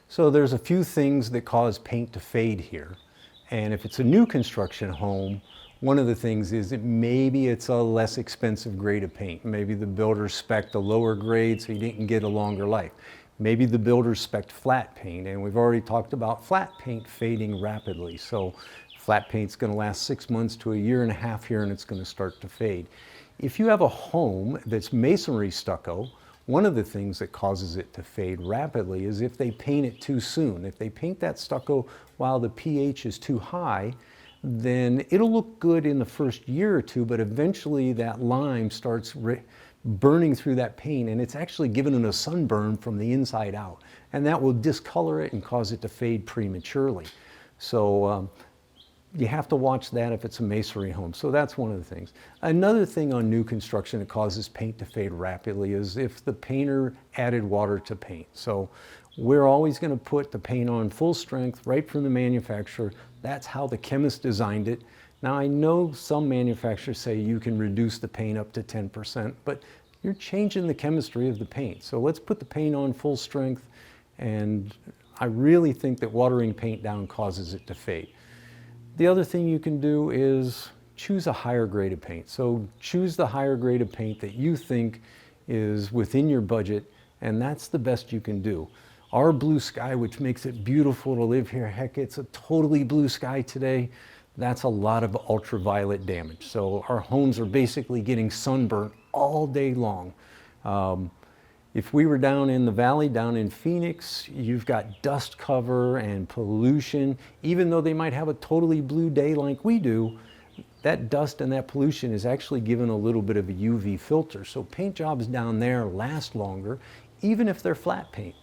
So there's a few things that cause paint to fade here. And if it's a new construction home, one of the things is that maybe it's a less expensive grade of paint. Maybe the builder spec'd a lower grade so you didn't get a longer life. Maybe the builder spec'd flat paint, and we've already talked about flat paint fading rapidly. So flat paint's gonna last 6 months to a year and a half here, and it's gonna start to fade. If you have a home that's masonry stucco, one of the things that causes it to fade rapidly is if they paint it too soon. If they paint that stucco while the pH is too high, then it'll look good in the first year or two, but eventually that lime starts burning through that paint, and it's actually giving it a sunburn from the inside out. And that will discolor it and cause it to fade prematurely. So you have to watch that if it's a masonry home. So that's one of the things. Another thing on new construction that causes paint to fade rapidly is if the painter added water to paint. So we're always going to put the paint on full strength right from the manufacturer. That's how the chemist designed it. Now I know some manufacturers say you can reduce the paint up to 10%, but you're changing the chemistry of the paint. So let's put the paint on full strength, and I really think that watering paint down causes it to fade. The other thing you can do is choose a higher grade of paint. So choose the higher grade of paint that you think is within your budget, and that's the best you can do. Our blue sky, which makes it beautiful to live here, heck, it's a totally blue sky today. That's a lot of ultraviolet damage. So our homes are basically getting sunburnt all day long. If we were down in the valley, down in Phoenix, you've got dust cover and pollution. Even though they might have a totally blue day like we do, that dust and that pollution is actually given a little bit of a UV filter. So paint jobs down there last longer, even if they're flat paint.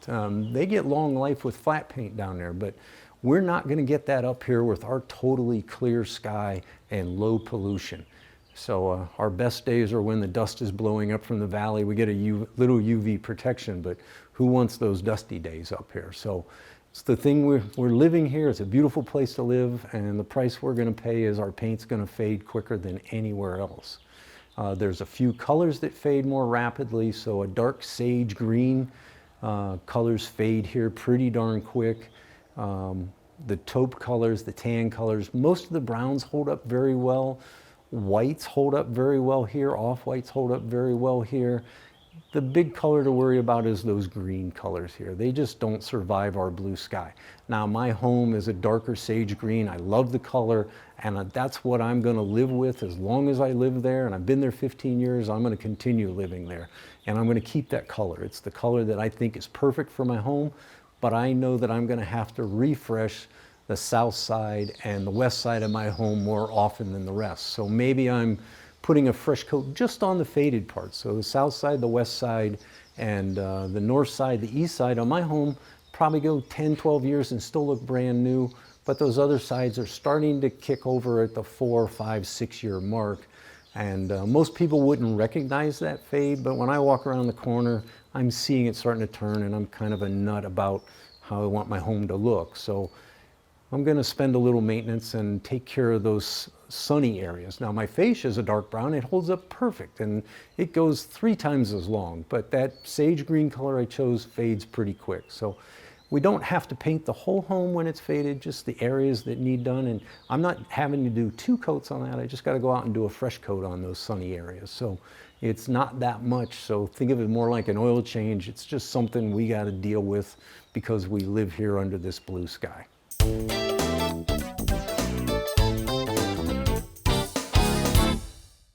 They get long life with flat paint down there, but we're not gonna get that up here with our totally clear sky and low pollution. So our best days are when the dust is blowing up from the valley. We get a little UV protection, but who wants those dusty days up here? So it's the thing, we're living here. It's a beautiful place to live, and the price we're gonna pay is our paint's gonna fade quicker than anywhere else. There's a few colors that fade more rapidly, so a dark sage green colors fade here pretty darn quick. The taupe colors, the tan colors, most of the browns hold up very well. Whites hold up very well here. Off-whites hold up very well here. The big color to worry about is those green colors here. They just don't survive our blue sky. Now my home is a darker sage green. I love the color, and that's what I'm gonna live with as long as I live there, and I've been there 15 years. I'm gonna continue living there, and I'm gonna keep that color. It's the color that I think is perfect for my home, but I know that I'm gonna have to refresh the south side and the west side of my home more often than the rest. So maybe I'm putting a fresh coat just on the faded parts. So the south side, the west side, and the north side, the east side on my home probably go 10, 12 years and still look brand new. But those other sides are starting to kick over at the 4, 5, 6 year mark. And most people wouldn't recognize that fade, but when I walk around the corner, I'm seeing it starting to turn, and I'm kind of a nut about how I want my home to look. So I'm going to spend a little maintenance and take care of those sunny areas. Now my fascia is a dark brown. It holds up perfect, and it goes 3 times as long, but that sage green color I chose fades pretty quick. So we don't have to paint the whole home when it's faded, just the areas that need done. And I'm not having to do 2 coats on that. I just got to go out and do a fresh coat on those sunny areas. So it's not that much. So think of it more like an oil change. It's just something we got to deal with because we live here under this blue sky.